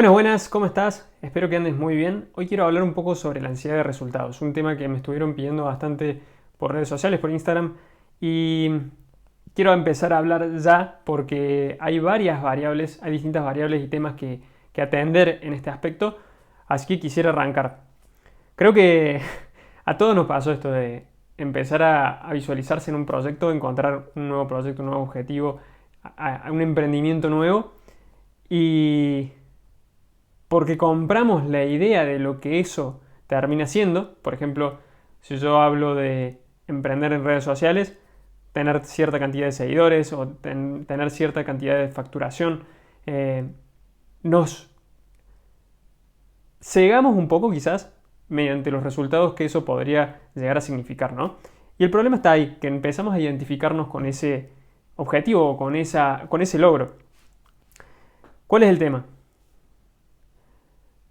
Buenas, ¿cómo estás? Espero que andes muy bien. Hoy quiero hablar un poco sobre la ansiedad de resultados, un tema que me estuvieron pidiendo bastante por redes sociales, por Instagram, y quiero empezar a hablar ya porque hay varias variables, hay distintas variables y temas que atender en este aspecto, así que quisiera arrancar. Creo que a todos nos pasó esto de empezar a visualizarse en un proyecto, encontrar un nuevo proyecto, un nuevo objetivo, a un emprendimiento nuevo y porque compramos la idea de lo que eso termina siendo. Por ejemplo, si yo hablo de emprender en redes sociales, tener cierta cantidad de seguidores o tener cierta cantidad de facturación, nos cegamos un poco quizás mediante los resultados que eso podría llegar a significar, ¿no? Y el problema está ahí, que empezamos a identificarnos con ese objetivo o con ese logro. ¿Cuál es el tema?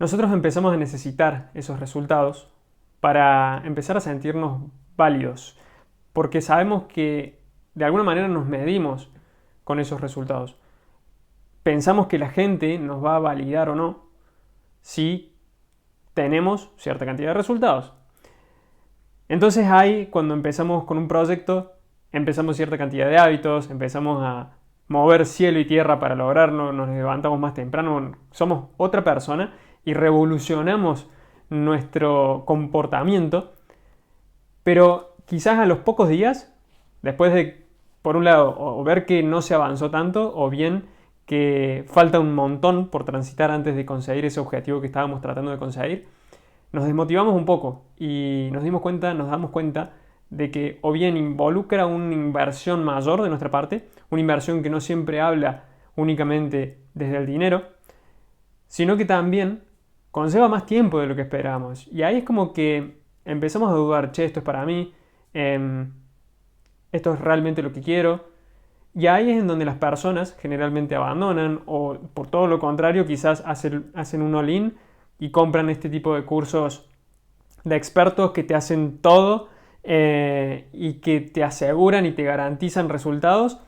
Nosotros empezamos a necesitar esos resultados para empezar a sentirnos válidos, porque sabemos que de alguna manera nos medimos con esos resultados. Pensamos que la gente nos va a validar o no si tenemos cierta cantidad de resultados. Entonces ahí, cuando empezamos con un proyecto, empezamos cierta cantidad de hábitos, empezamos a mover cielo y tierra para lograrlo, nos levantamos más temprano, somos otra persona y revolucionamos nuestro comportamiento, pero quizás a los pocos días, después de, por un lado, o ver que no se avanzó tanto, o bien que falta un montón por transitar antes de conseguir ese objetivo que estábamos tratando de conseguir, nos desmotivamos un poco y nos damos cuenta de que o bien involucra una inversión mayor de nuestra parte, una inversión que no siempre habla únicamente desde el dinero, sino que también conlleva más tiempo de lo que esperábamos. Y ahí es como que empezamos a dudar, che, esto es para mí, esto es realmente lo que quiero. Y ahí es en donde las personas generalmente abandonan o por todo lo contrario quizás hacen un all-in y compran este tipo de cursos de expertos que te hacen todo y que te aseguran y te garantizan resultados.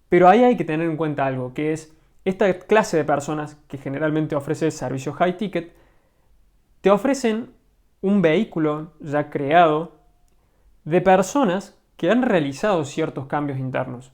Pero ahí hay que tener en cuenta algo, que es esta clase de personas que generalmente ofrece servicios high ticket, te ofrecen un vehículo ya creado de personas que han realizado ciertos cambios internos.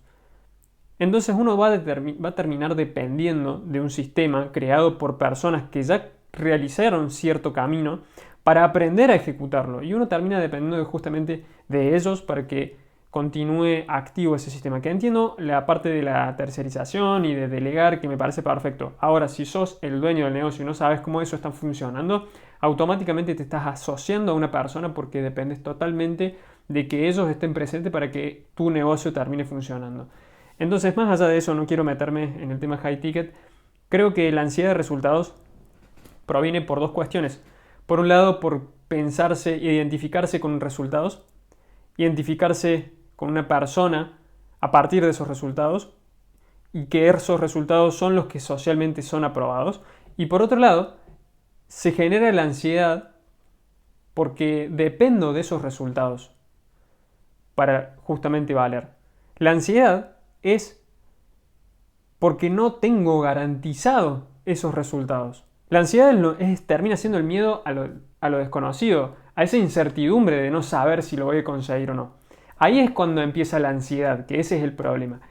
Entonces uno va a terminar dependiendo de un sistema creado por personas que ya realizaron cierto camino para aprender a ejecutarlo. Y uno termina dependiendo justamente de ellos para que continúe activo ese sistema. Que entiendo la parte de la tercerización y de delegar, que me parece perfecto. Ahora, si sos el dueño del negocio y no sabes cómo eso está funcionando, automáticamente te estás asociando a una persona porque dependes totalmente de que ellos estén presentes para que tu negocio termine funcionando. Entonces, más allá de eso, no quiero meterme en el tema high ticket. Creo que la ansiedad de resultados proviene por dos cuestiones. Por un lado, por pensarse e identificarse con resultados, identificarse con una persona a partir de esos resultados y que esos resultados son los que socialmente son aprobados. Y por otro lado, se genera la ansiedad porque dependo de esos resultados para justamente valer. La ansiedad es porque no tengo garantizado esos resultados. La ansiedad termina siendo el miedo a lo desconocido, a esa incertidumbre de no saber si lo voy a conseguir o no. Ahí es cuando empieza la ansiedad, que ese es el problema.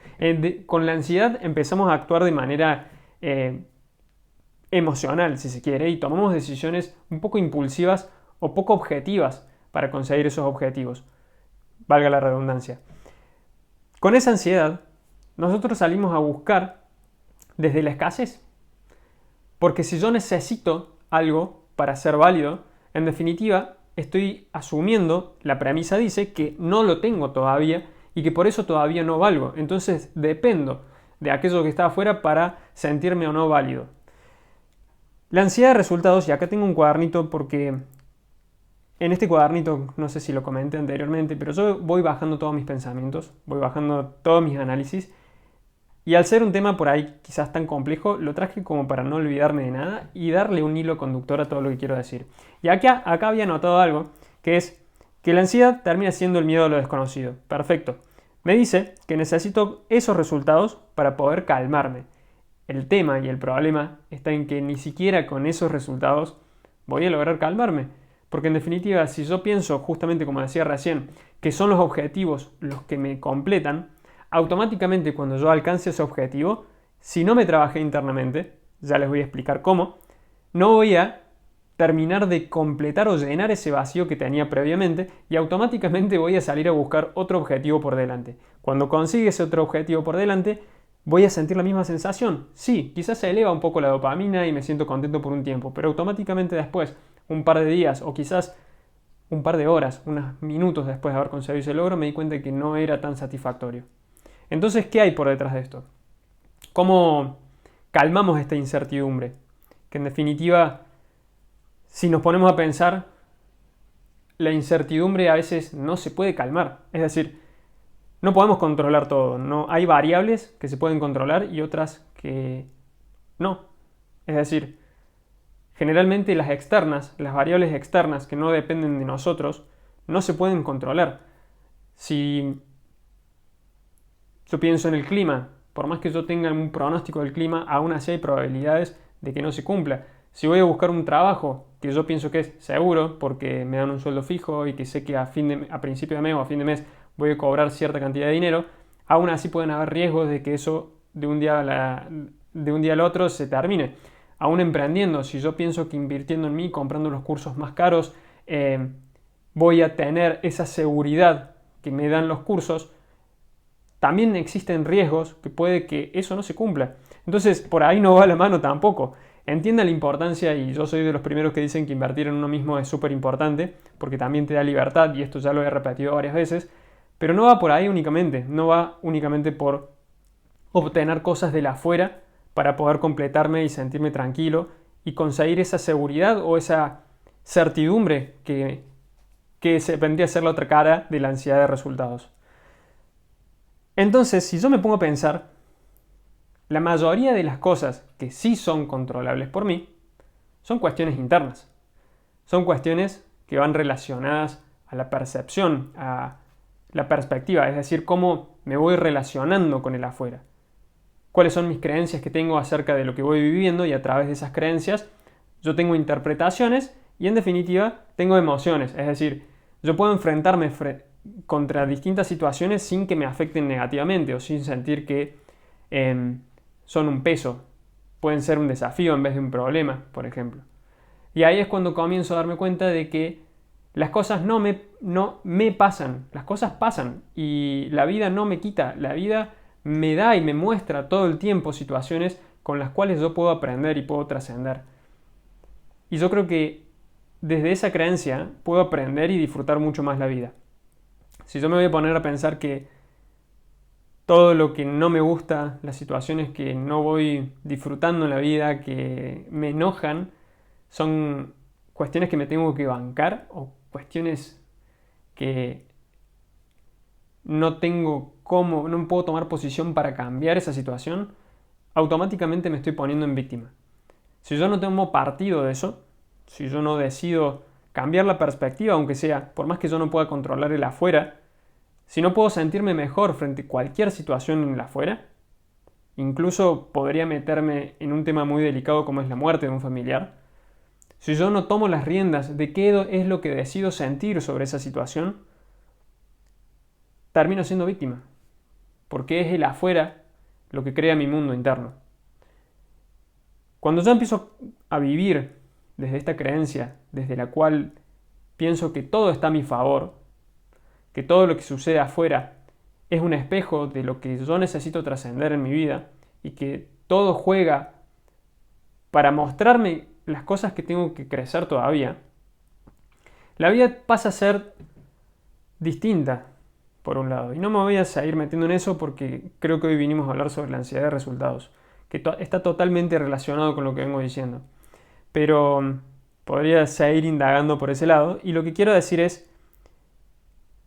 Con la ansiedad empezamos a actuar de manera emocional, si se quiere, y tomamos decisiones un poco impulsivas o poco objetivas para conseguir esos objetivos. Valga la redundancia. Con esa ansiedad, nosotros salimos a buscar desde la escasez. Porque si yo necesito algo para ser válido, en definitiva estoy asumiendo, la premisa dice que no lo tengo todavía y que por eso todavía no valgo. Entonces dependo de aquello que está afuera para sentirme o no válido. La ansiedad de resultados, y acá tengo un cuadernito porque en este cuadernito, no sé si lo comenté anteriormente, pero yo voy bajando todos mis pensamientos, voy bajando todos mis análisis. Y al ser un tema por ahí quizás tan complejo, lo traje como para no olvidarme de nada y darle un hilo conductor a todo lo que quiero decir. Y acá había notado algo, que es que la ansiedad termina siendo el miedo a lo desconocido. Perfecto. Me dice que necesito esos resultados para poder calmarme. El tema y el problema está en que ni siquiera con esos resultados voy a lograr calmarme. Porque en definitiva, si yo pienso, justamente como decía recién, que son los objetivos los que me completan, automáticamente cuando yo alcance ese objetivo, si no me trabajé internamente, ya les voy a explicar cómo, no voy a terminar de completar o llenar ese vacío que tenía previamente y automáticamente voy a salir a buscar otro objetivo por delante. Cuando consigue ese otro objetivo por delante, voy a sentir la misma sensación. Sí, quizás se eleva un poco la dopamina y me siento contento por un tiempo, pero automáticamente después, un par de días o quizás un par de horas, unos minutos después de haber conseguido ese logro, me di cuenta de que no era tan satisfactorio. Entonces, ¿qué hay por detrás de esto? ¿Cómo calmamos esta incertidumbre? Que en definitiva, si nos ponemos a pensar, la incertidumbre a veces no se puede calmar. Es decir, no podemos controlar todo. No, hay variables que se pueden controlar y otras que no. Es decir, generalmente las externas, las variables externas que no dependen de nosotros, no se pueden controlar. Si yo pienso en el clima, por más que yo tenga un pronóstico del clima, aún así hay probabilidades de que no se cumpla. Si voy a buscar un trabajo que yo pienso que es seguro, porque me dan un sueldo fijo y que sé que a principio de mes o a fin de mes voy a cobrar cierta cantidad de dinero, aún así pueden haber riesgos de que eso de un día al otro se termine. Aún emprendiendo, si yo pienso que invirtiendo en mí, comprando los cursos más caros, voy a tener esa seguridad que me dan los cursos, también existen riesgos que puede que eso no se cumpla. Entonces, por ahí no va la mano tampoco. Entienda la importancia, y yo soy de los primeros que dicen que invertir en uno mismo es súper importante, porque también te da libertad, y esto ya lo he repetido varias veces, pero no va por ahí únicamente, no va únicamente por obtener cosas de la afuera para poder completarme y sentirme tranquilo y conseguir esa seguridad o esa certidumbre que se vendría a ser la otra cara de la ansiedad de resultados. Entonces, si yo me pongo a pensar, la mayoría de las cosas que sí son controlables por mí son cuestiones internas. Son cuestiones que van relacionadas a la percepción, a la perspectiva, es decir, cómo me voy relacionando con el afuera. Cuáles son mis creencias que tengo acerca de lo que voy viviendo y a través de esas creencias yo tengo interpretaciones y en definitiva tengo emociones. Es decir, yo puedo enfrentarme contra distintas situaciones sin que me afecten negativamente o sin sentir que son un peso. Pueden ser un desafío en vez de un problema, por ejemplo. Y ahí es cuando comienzo a darme cuenta de que las cosas no me pasan, las cosas pasan y la vida no me quita, la vida me da y me muestra todo el tiempo situaciones con las cuales yo puedo aprender y puedo trascender. Y yo creo que desde esa creencia puedo aprender y disfrutar mucho más la vida. Si yo me voy a poner a pensar que todo lo que no me gusta, las situaciones que no voy disfrutando en la vida, que me enojan, son cuestiones que me tengo que bancar o cuestiones que no tengo cómo, no puedo tomar posición para cambiar esa situación, automáticamente me estoy poniendo en víctima. Si yo no tomo partido de eso, si yo no decido cambiar la perspectiva, aunque sea, por más que yo no pueda controlar el afuera, si no puedo sentirme mejor frente a cualquier situación en el afuera, incluso podría meterme en un tema muy delicado como es la muerte de un familiar, si yo no tomo las riendas de qué es lo que decido sentir sobre esa situación, termino siendo víctima, porque es el afuera lo que crea mi mundo interno. Cuando yo empiezo a vivir desde esta creencia, desde la cual pienso que todo está a mi favor, que todo lo que sucede afuera es un espejo de lo que yo necesito trascender en mi vida y que todo juega para mostrarme las cosas que tengo que crecer todavía, la vida pasa a ser distinta, por un lado. Y no me voy a seguir metiendo en eso porque creo que hoy vinimos a hablar sobre la ansiedad de resultados, que está totalmente relacionado con lo que vengo diciendo. Pero podría seguir indagando por ese lado. Y lo que quiero decir es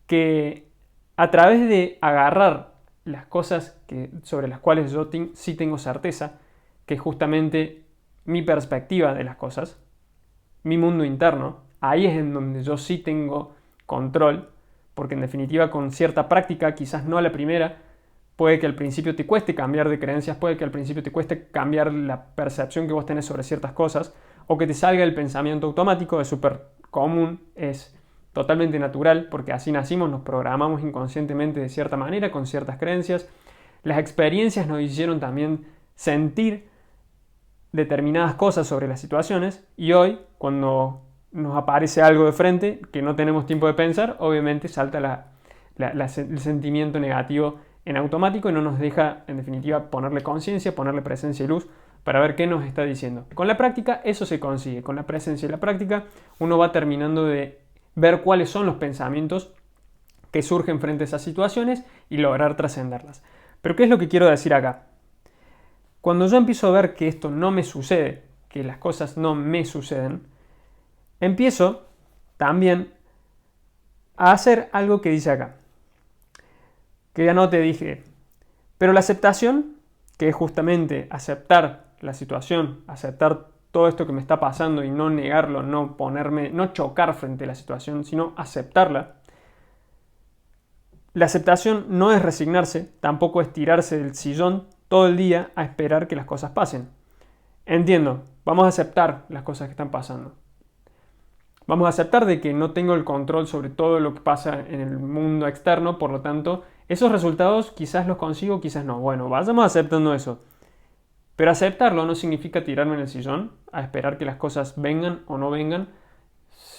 que a través de agarrar las cosas sobre las cuales yo sí tengo certeza, que es justamente mi perspectiva de las cosas, mi mundo interno, ahí es en donde yo sí tengo control, porque en definitiva con cierta práctica, quizás no a la primera, Puede que al principio te cueste cambiar de creencias, puede que al principio te cueste cambiar la percepción que vos tenés sobre ciertas cosas, o que te salga el pensamiento automático, es súper común, es totalmente natural, porque así nacimos, nos programamos inconscientemente de cierta manera, con ciertas creencias. Las experiencias nos hicieron también sentir determinadas cosas sobre las situaciones, y hoy, cuando nos aparece algo de frente que no tenemos tiempo de pensar, obviamente salta el sentimiento negativo en automático y no nos deja, en definitiva, ponerle conciencia, ponerle presencia y luz para ver qué nos está diciendo. Con la práctica eso se consigue, con la presencia y la práctica uno va terminando de ver cuáles son los pensamientos que surgen frente a esas situaciones y lograr trascenderlas. Pero ¿qué es lo que quiero decir acá? Cuando yo empiezo a ver que esto no me sucede, que las cosas no me suceden, empiezo también a hacer algo que dice acá, que ya no te dije. Pero la aceptación, que es justamente aceptar la situación, aceptar todo esto que me está pasando y no negarlo, no chocar frente a la situación, sino aceptarla. La aceptación no es resignarse, tampoco es tirarse del sillón todo el día a esperar que las cosas pasen. Entiendo, vamos a aceptar las cosas que están pasando. Vamos a aceptar de que no tengo el control sobre todo lo que pasa en el mundo externo, por lo tanto, esos resultados quizás los consigo, quizás no. Bueno, vayamos aceptando eso. Pero aceptarlo no significa tirarme en el sillón a esperar que las cosas vengan o no vengan,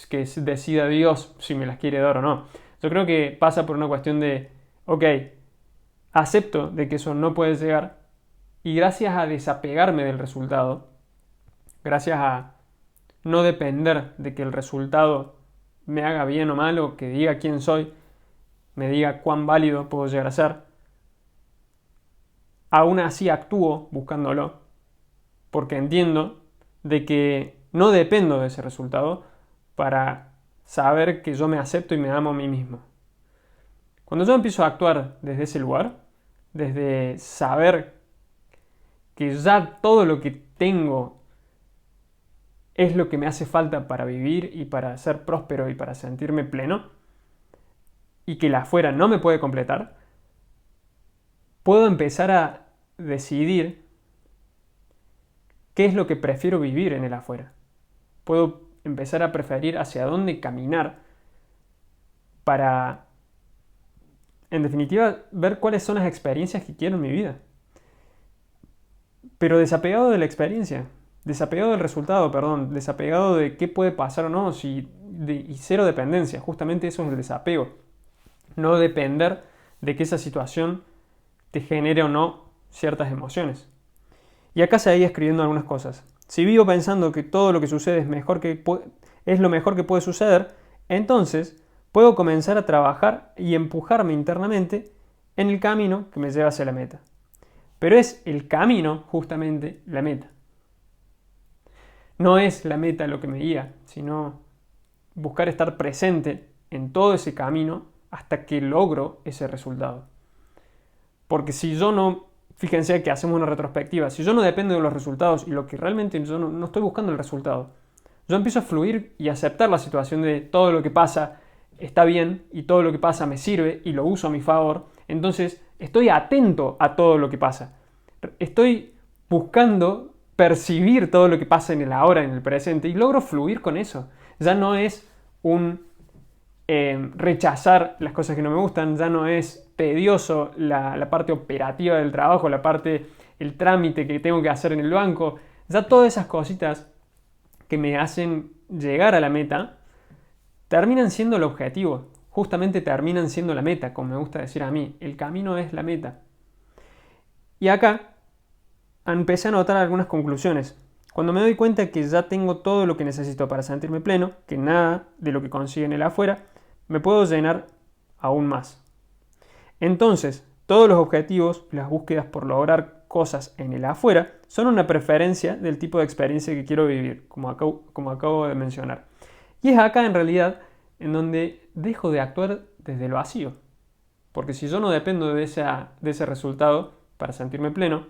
que decida Dios si me las quiere dar o no. Yo creo que pasa por una cuestión de, ok, acepto de que eso no puede llegar y gracias a desapegarme del resultado, gracias a no depender de que el resultado me haga bien o mal o que diga quién soy, me diga cuán válido puedo llegar a ser, aún así actúo buscándolo, porque entiendo de que no dependo de ese resultado para saber que yo me acepto y me amo a mí mismo. Cuando yo empiezo a actuar desde ese lugar, desde saber que ya todo lo que tengo es lo que me hace falta para vivir y para ser próspero y para sentirme pleno, y que la afuera no me puede completar, puedo empezar a decidir qué es lo que prefiero vivir en el afuera. Puedo empezar a preferir hacia dónde caminar para, en definitiva, ver cuáles son las experiencias que quiero en mi vida. Pero desapegado de la experiencia, desapegado del resultado, perdón, desapegado de qué puede pasar o no, y cero dependencia. Justamente eso es el desapego. No depender de que esa situación te genere o no ciertas emociones. Y acá se seguí escribiendo algunas cosas. Si vivo pensando que todo lo que sucede es lo mejor que puede suceder, entonces puedo comenzar a trabajar y empujarme internamente en el camino que me lleva hacia la meta. Pero es el camino justamente la meta. No es la meta lo que me guía, sino buscar estar presente en todo ese camino hasta que logro ese resultado. Porque si yo no, fíjense que hacemos una retrospectiva, si yo no dependo de los resultados y lo que realmente yo no estoy buscando el resultado, yo empiezo a fluir y a aceptar la situación de todo lo que pasa está bien y todo lo que pasa me sirve y lo uso a mi favor, entonces estoy atento a todo lo que pasa. Estoy buscando percibir todo lo que pasa en el ahora, en el presente, y logro fluir con eso. Ya no es un rechazar las cosas que no me gustan, ya no es tedioso la parte operativa del trabajo, el trámite que tengo que hacer en el banco, ya todas esas cositas que me hacen llegar a la meta terminan siendo el objetivo, justamente terminan siendo la meta, como me gusta decir a mí, el camino es la meta. Y acá empecé a notar algunas conclusiones. Cuando me doy cuenta que ya tengo todo lo que necesito para sentirme pleno, que nada de lo que consigue en el afuera, me puedo llenar aún más. Entonces, todos los objetivos y las búsquedas por lograr cosas en el afuera son una preferencia del tipo de experiencia que quiero vivir, como acabo de mencionar. Y es acá en realidad en donde dejo de actuar desde el vacío. Porque si yo no dependo de ese resultado para sentirme pleno,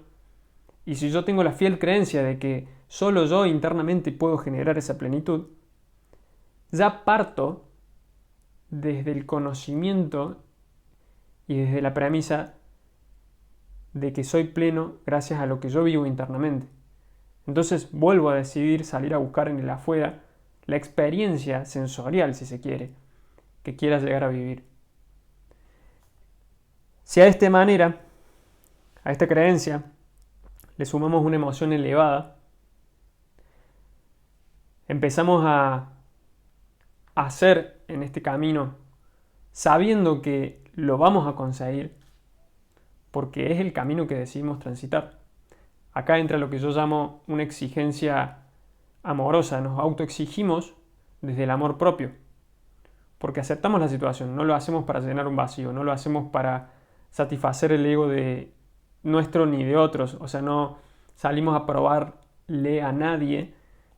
y si yo tengo la fiel creencia de que solo yo internamente puedo generar esa plenitud, ya parto desde el conocimiento y desde la premisa de que soy pleno gracias a lo que yo vivo internamente. Entonces vuelvo a decidir salir a buscar en el afuera la experiencia sensorial, si se quiere, que quiera llegar a vivir. Si a esta manera, a esta creencia, le sumamos una emoción elevada, empezamos a hacer en este camino sabiendo que lo vamos a conseguir, porque es el camino que decidimos transitar. Acá entra lo que yo llamo una exigencia amorosa, nos autoexigimos desde el amor propio, porque aceptamos la situación, no lo hacemos para llenar un vacío, no lo hacemos para satisfacer el ego de nuestro ni de otros, o sea, no salimos a probarle a nadie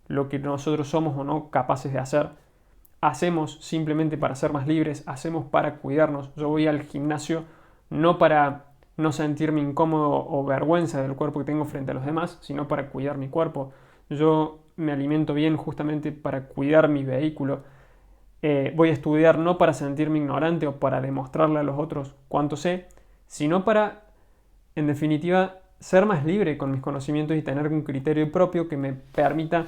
lo que nosotros somos o no capaces de hacer. Hacemos simplemente para ser más libres, hacemos para cuidarnos. Yo voy al gimnasio no para no sentirme incómodo o vergüenza del cuerpo que tengo frente a los demás, sino para cuidar mi cuerpo. Yo me alimento bien justamente para cuidar mi vehículo. Voy a estudiar no para sentirme ignorante o para demostrarle a los otros cuánto sé, sino para, en definitiva, ser más libre con mis conocimientos y tener un criterio propio que me permita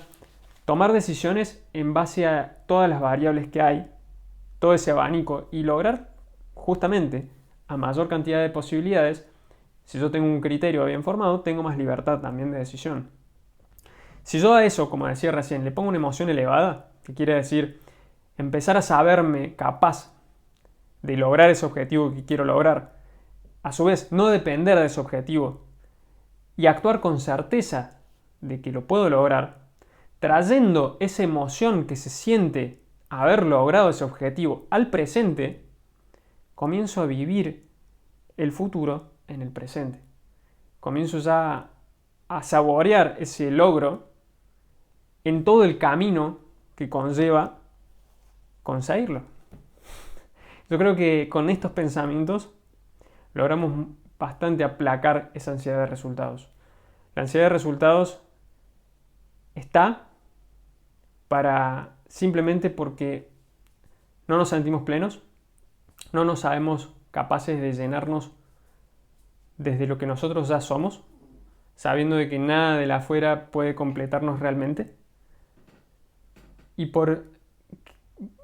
tomar decisiones en base a todas las variables que hay, todo ese abanico, y lograr justamente a mayor cantidad de posibilidades. Si yo tengo un criterio bien formado, tengo más libertad también de decisión. Si yo a eso, como decía recién, le pongo una emoción elevada, que quiere decir empezar a saberme capaz de lograr ese objetivo que quiero lograr, a su vez no depender de ese objetivo y actuar con certeza de que lo puedo lograr, trayendo esa emoción que se siente haber logrado ese objetivo al presente, comienzo a vivir el futuro en el presente. Comienzo ya a saborear ese logro en todo el camino que conlleva conseguirlo. Yo creo que con estos pensamientos logramos bastante aplacar esa ansiedad de resultados. La ansiedad de resultados está para simplemente porque no nos sentimos plenos, no nos sabemos capaces de llenarnos desde lo que nosotros ya somos, sabiendo de que nada de la afuera puede completarnos realmente, y por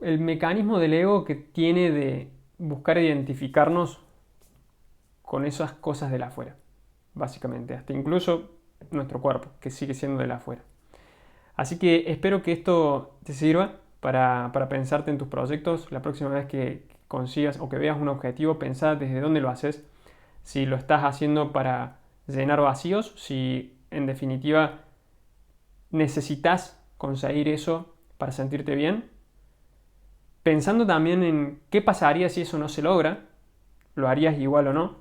el mecanismo del ego que tiene de buscar identificarnos con esas cosas de la afuera, básicamente, hasta incluso nuestro cuerpo, que sigue siendo de la afuera. Así que espero que esto te sirva para pensarte en tus proyectos. La próxima vez que consigas o que veas un objetivo, pensá desde dónde lo haces. Si lo estás haciendo para llenar vacíos, si en definitiva necesitas conseguir eso para sentirte bien. Pensando también en qué pasaría si eso no se logra, lo harías igual o no.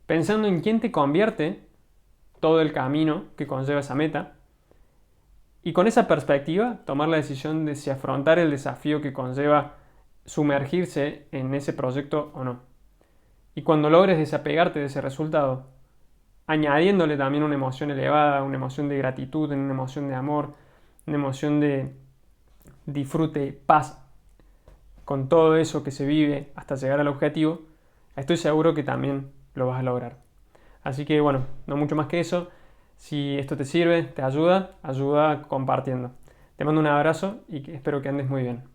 Pensando en quién te convierte todo el camino que conlleva esa meta. Y con esa perspectiva, tomar la decisión de si afrontar el desafío que conlleva sumergirse en ese proyecto o no. Y cuando logres desapegarte de ese resultado, añadiéndole también una emoción elevada, una emoción de gratitud, una emoción de amor, una emoción de disfrute, paz, con todo eso que se vive hasta llegar al objetivo, estoy seguro que también lo vas a lograr. Así que bueno, no mucho más que eso. Si esto te sirve, te ayuda compartiendo. Te mando un abrazo y espero que andes muy bien.